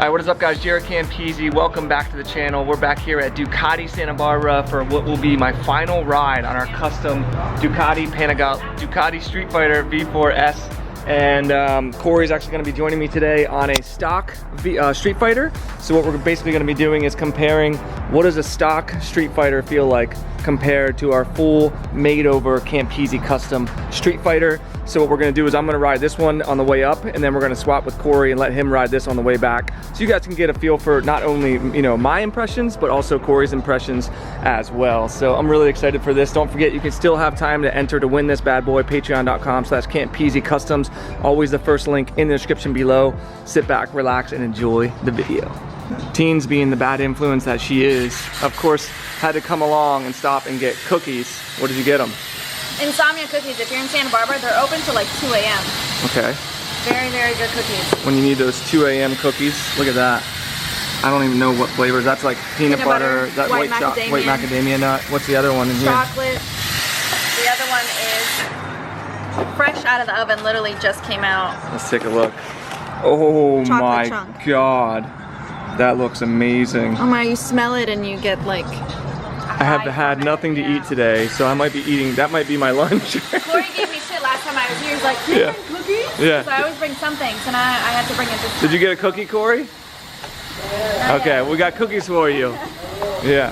Alright, what is up guys? JaretCampisi, welcome back to the channel. We're back here at Ducati Santa Barbara for what will be my final ride on our custom Ducati Streetfighter V4S. And Corey's actually going to be joining me today on a stock Street Fighter. So what we're basically going to be doing is comparing what does a stock Street Fighter feel like compared to our full made over Campisi custom Street Fighter. So what we're going to do is I'm going to ride this one on the way up, and then we're going to swap with Corey and let him ride this on the way back. So you guys can get a feel for not only, you know, my impressions, but also Corey's impressions as well. So I'm really excited for this. Don't forget, you can still have time to enter to win this bad boy. Patreon.com/Campisi Customs. Always the first link in the description below. Sit back, relax, and enjoy the video. Teens, being the bad influence that she is, of course, had to come along and stop and get cookies. What did you get them? Insomnia cookies. If you're in Santa Barbara, they're open till like 2 a.m. Okay. Very, very good cookies. When you need those 2 a.m. cookies, look at that. I don't even know what flavors. That's like peanut butter, that white macadamia nut. What's the other one in here? Chocolate. The other one is fresh out of the oven, literally just came out. Let's take a look. Oh Chocolate my chunk. God. That looks amazing. Oh my, you smell it and you get like I have had nothing to eat today, so I might be eating, that might be my lunch. Corey gave me shit last time I was here. He's like, "Can you bring cookies?" Yeah. So I always bring something, so now I had to bring it this time. Did you get a cookie, Corey? Yeah. Okay, we got cookies for you. Yeah.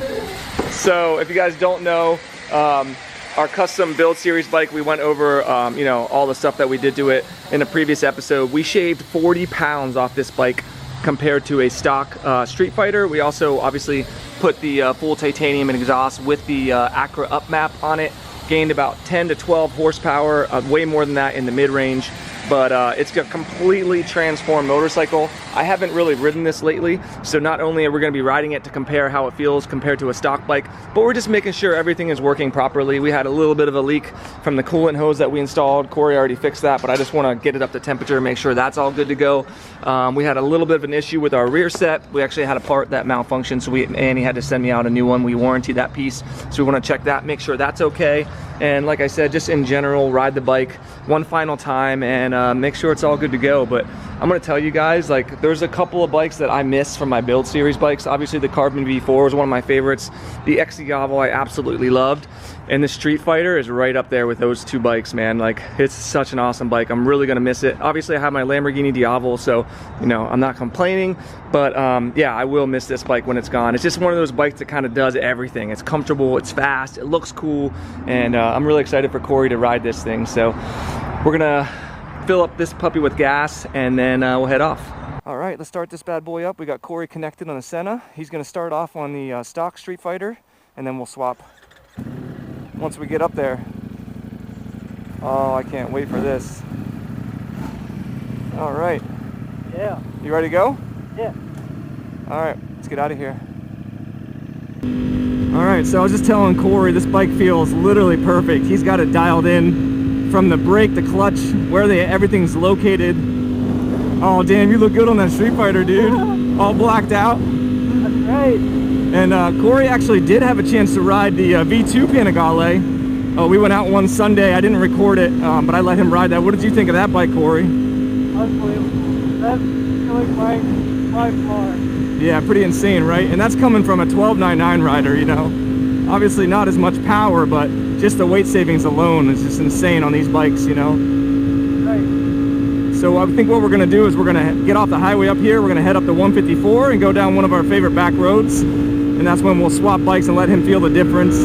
So if you guys don't know, our custom build series bike, we went over, you know, all the stuff that we did to it in a previous episode. We shaved 40 pounds off this bike compared to a stock Street Fighter. We also obviously put the full titanium and exhaust with the Acura up map on it. Gained about 10 to 12 horsepower, way more than that in the mid-range. But it's a completely transformed motorcycle. I haven't really ridden this lately, so not only are we going to be riding it to compare how it feels compared to a stock bike, but we're just making sure everything is working properly. We had a little bit of a leak from the coolant hose that we installed. Corey already fixed that, but I just want to get it up to temperature, make sure that's all good to go. We had a little bit of an issue with our rear set. We actually had a part that malfunctioned, so Annie had to send me out a new one. We warranty that piece, so we want to check that, make sure that's okay. And like I said, just in general, ride the bike one final time and make sure it's all good to go. But I'm gonna tell you guys, like, there's a couple of bikes that I miss from my build series bikes. Obviously the Carbon V4 is one of my favorites. The XDiavo I absolutely loved. And the Street Fighter is right up there with those two bikes, man. Like, it's such an awesome bike. I'm really gonna miss it. Obviously I have my Lamborghini Diavolo, so, you know, I'm not complaining. But yeah, I will miss this bike when it's gone. It's just one of those bikes that kind of does everything. It's comfortable, it's fast, it looks cool, and I'm really excited for Corey to ride this thing. So we're gonna fill up this puppy with gas and then we'll head off. All right, let's start this bad boy up. We got Corey connected on the Senna. He's gonna start off on the stock Street Fighter, and then we'll swap once we get up there. Oh, I can't wait for this. All right. Yeah. You ready to go? Yeah. All right, let's get out of here. All right, so I was just telling Corey, this bike feels literally perfect. He's got it dialed in from the brake, the clutch, where everything's located. Oh, damn, you look good on that Street Fighter, dude. All blacked out. That's right. And Corey actually did have a chance to ride the V2 Panigale. Oh, we went out one Sunday. I didn't record it, but I let him ride that. What did you think of that bike, Corey? Unbelievable. That's really by far. Yeah, pretty insane, right? And that's coming from a 1299 rider, you know. Obviously not as much power, but just the weight savings alone is just insane on these bikes, you know. Right. So I think what we're gonna do is we're gonna get off the highway up here. We're gonna head up to 154 and go down one of our favorite back roads. And that's when we'll swap bikes and let him feel the difference.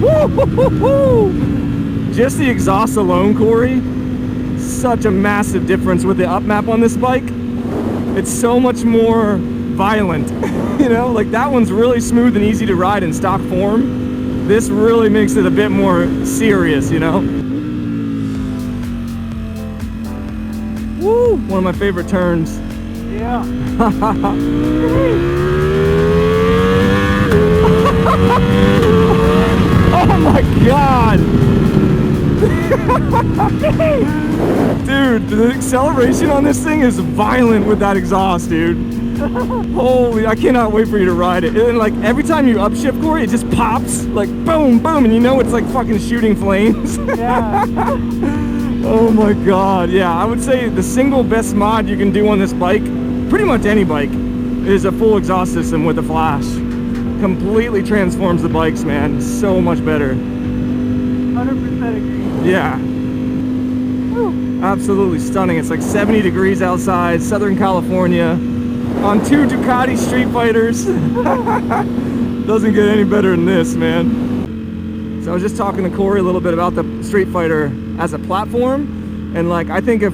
Woo-hoo-hoo-hoo! Just the exhaust alone, Corey, such a massive difference with the up map on this bike. It's so much more violent, you know, like that one's really smooth and easy to ride in stock form. This really makes it a bit more serious, you know. Woo, one of my favorite turns. Yeah. Oh my God. Dude, the acceleration on this thing is violent with that exhaust, dude. Holy, I cannot wait for you to ride it. And like every time you upshift, Corey, it just pops like boom, boom, and you know it's like fucking shooting flames. Yeah. Oh my God, yeah, I would say the single best mod you can do on this bike, pretty much any bike, is a full exhaust system with a flash. Completely transforms the bikes, man. So much better. 100% agree. Yeah. Woo. Absolutely stunning. It's like 70 degrees outside, Southern California, on 2 Ducati Streetfighters. Doesn't get any better than this, man. So I was just talking to Corey a little bit about the Streetfighter as a platform, and like I think if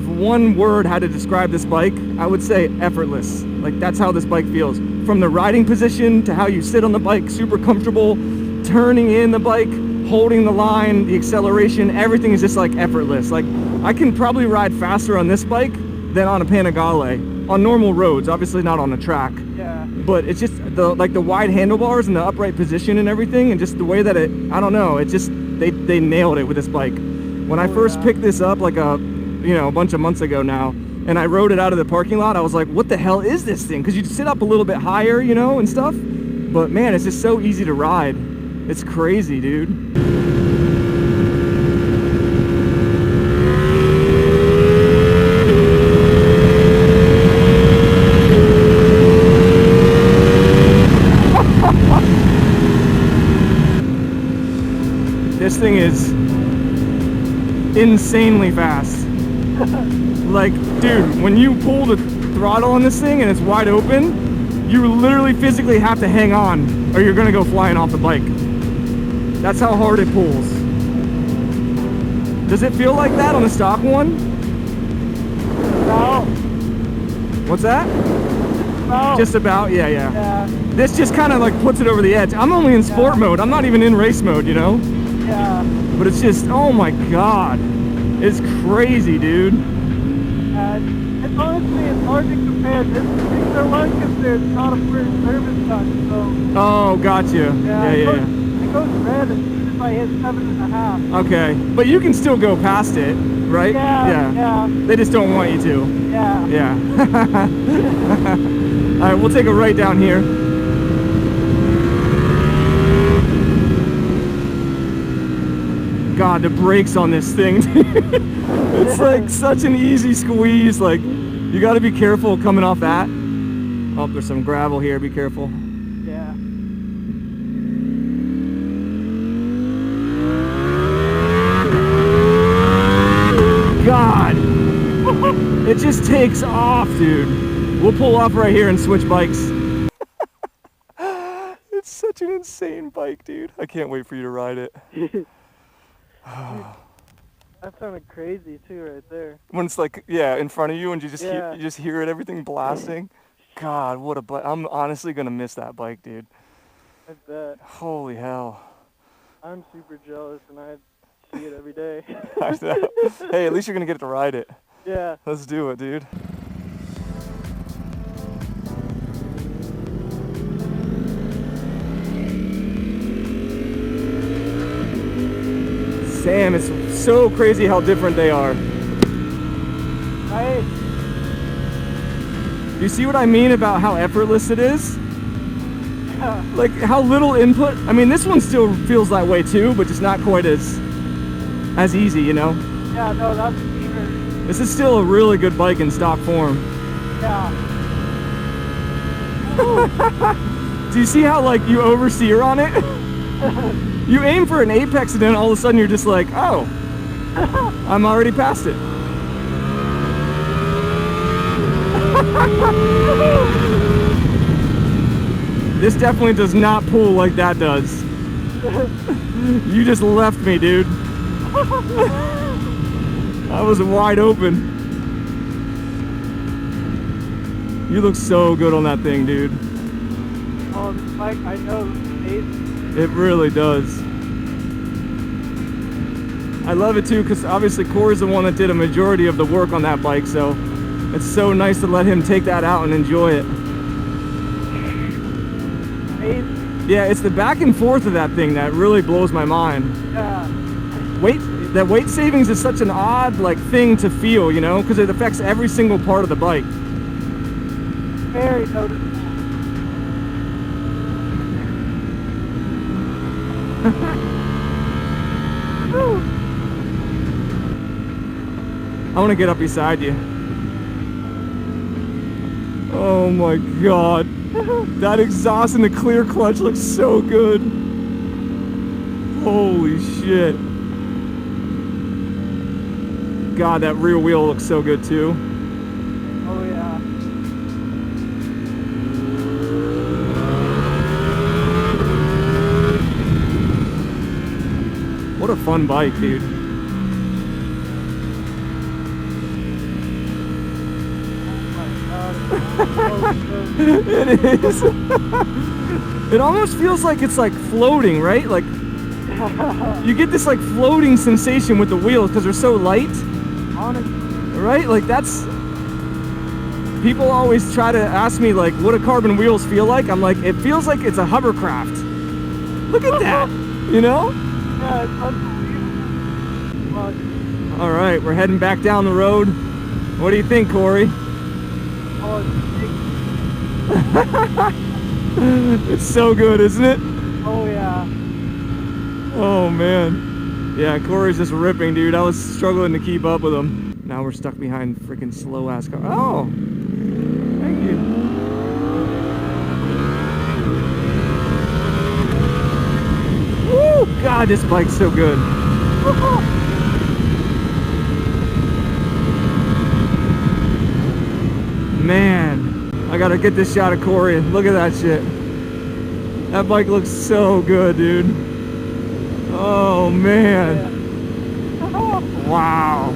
one word had to describe this bike, I would say effortless. Like that's how this bike feels. From the riding position to how you sit on the bike, super comfortable, turning in the bike, holding the line, the acceleration, everything is just like effortless. Like I can probably ride faster on this bike than on a Panigale on normal roads, obviously not on a track. Yeah. But it's just the wide handlebars and the upright position and everything, and just the way that it, I don't know, it just they nailed it with this bike. When I first picked this up like a bunch of months ago now, and I rode it out of the parking lot, I was like, what the hell is this thing? Because you sit up a little bit higher, you know, and stuff. But man, it's just so easy to ride. It's crazy, dude. This thing is insanely fast. Like, dude, when you pull the throttle on this thing and it's wide open, you literally physically have to hang on or you're gonna go flying off the bike. That's how hard it pulls. Does it feel like that on the stock one? No. What's that? No. Just about, yeah. Yeah. This just kind of like puts it over the edge. I'm only in sport mode. I'm not even in race mode, you know? Yeah. But it's just, oh my God. It's crazy, dude. It's honestly, it's hard to compare this particular one because there's not a first service touch, so. Oh, gotcha. Yeah. It goes red as soon as I hit 7.5. Okay, but you can still go past it, right? Yeah. They just don't want you to. Yeah. All right, we'll take a right down here. God, the brakes on this thing. It's like such an easy squeeze. Like, you got to be careful coming off that. Oh, there's some gravel here. Be careful. Yeah. God, it just takes off, dude. We'll pull off right here and switch bikes. It's such an insane bike, dude. I can't wait for you to ride it. That sounded crazy too, right there. When it's like, yeah, in front of you, and you just hear it, everything blasting. God, what a bike! I'm honestly gonna miss that bike, dude. I bet. Holy hell! I'm super jealous, and I see it every day. I know. Hey, at least you're gonna get to ride it. Yeah. Let's do it, dude. Sam, it's so crazy how different they are. Right. You see what I mean about how effortless it is? Yeah. Like how little input. I mean, this one still feels that way too, but just not quite as easy, you know? Yeah, no, that's even. This is still a really good bike in stock form. Yeah. Do you see how like you oversteer on it? You aim for an apex and then all of a sudden you're just like, oh, I'm already past it. This definitely does not pull like that does. You just left me, dude. I was wide open. You look so good on that thing, dude. Oh, this bike, I know, it's amazing. It really does. I love it too because obviously Corey's the one that did a majority of the work on that bike, so it's so nice to let him take that out and enjoy it. Amazing. Yeah, it's the back and forth of that thing that really blows my mind. Yeah. That weight savings is such an odd like thing to feel, you know, because it affects every single part of the bike. Very noticeable. want to get up beside you. Oh my God. That exhaust in the clear clutch looks so good. Holy shit. God, that rear wheel looks so good too. Oh yeah. What a fun bike, dude. It is. It almost feels like it's like floating, right? Like you get this like floating sensation with the wheels because they're so light. Right? Like that's, people always try to ask me like what do carbon wheels feel like? I'm like, it feels like it's a hovercraft. Look at that, you know? Yeah, it's unbelievable. All right, we're heading back down the road. What do you think, Corey? Oh, It's so good, isn't it? oh yeah. Oh man. Yeah, Corey's just ripping, dude. I was struggling to keep up with him. Now we're stuck behind freaking slow ass car. Oh, thank you. Woo! God, this bike's so good. Man, I gotta get this shot of Corey. Look at that shit. That bike looks so good, dude. Oh man. Wow.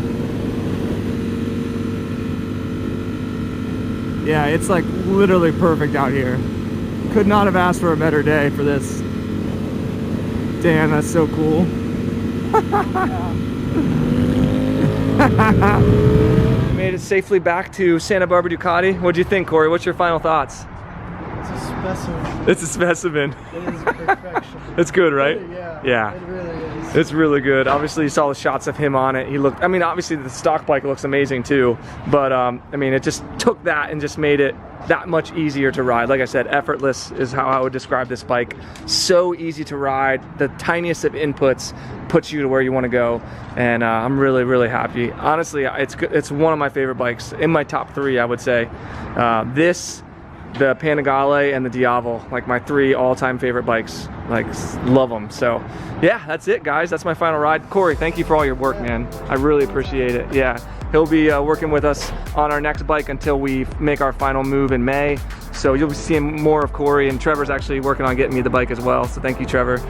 Yeah, it's like literally perfect out here. Could not have asked for a better day for this. Damn, that's so cool. Made it safely back to Santa Barbara Ducati. What'd you think, Corey? What's your final thoughts? It's a specimen. It's a specimen. It is perfection. It's good, right? Yeah. Yeah. It really is. It's really good. Obviously, you saw the shots of him on it. He looked, I mean, obviously the stock bike looks amazing too, but I mean, it just took that and just made it that much easier to ride. Like I said, effortless is how I would describe this bike. So easy to ride. The tiniest of inputs puts you to where you want to go, and I'm really, really happy. Honestly, it's one of my favorite bikes. In my top 3, I would say. This, the Panigale, and the Diavolo, like my 3 all-time favorite bikes. Like, love them. So yeah, that's it, guys. That's my final ride. Corey, thank you for all your work, man. I really appreciate it. Yeah, he'll be working with us on our next bike until we make our final move in May. So you'll be seeing more of Corey, and Trevor's actually working on getting me the bike as well. So thank you, Trevor.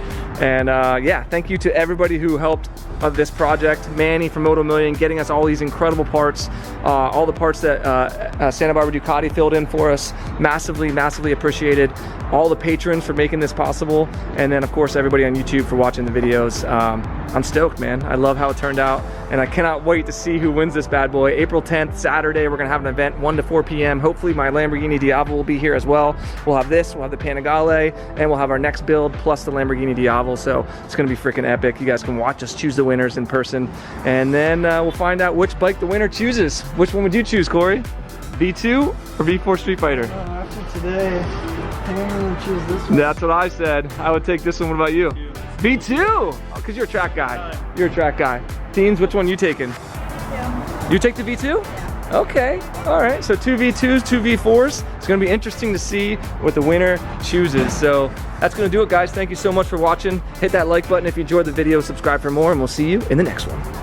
And yeah, thank you to everybody who helped of this project. Manny from Moto Million getting us all these incredible parts, all the parts that Santa Barbara Ducati filled in for us. Massively, massively appreciated. All the patrons for making this possible, and then of course everybody on YouTube for watching the videos. I'm stoked, man. I love how it turned out, and I cannot wait to see who wins this bad boy. April 10th, Saturday, we're gonna have an event 1 to 4 p.m. Hopefully my Lamborghini Diavolo will be here as well. We'll have this, we'll have the Panigale, and we'll have our next build plus the Lamborghini Diavolo. So it's gonna be freaking epic. You guys can watch us choose the winners in person, and then we'll find out which bike the winner chooses. Which one would you choose, Corey? V2 or V4 Streetfighter? After today, I think I'm gonna choose this one. That's what I said. I would take this one. What about you? V2! Oh, because you're a track guy. You're a track guy. Teens, which one you taking? Yeah. You take the V2? Yeah. Okay, all right. So 2 V2s, 2 V4s. It's gonna be interesting to see what the winner chooses. So that's gonna do it, guys. Thank you so much for watching. Hit that like button if you enjoyed the video, subscribe for more, and we'll see you in the next one.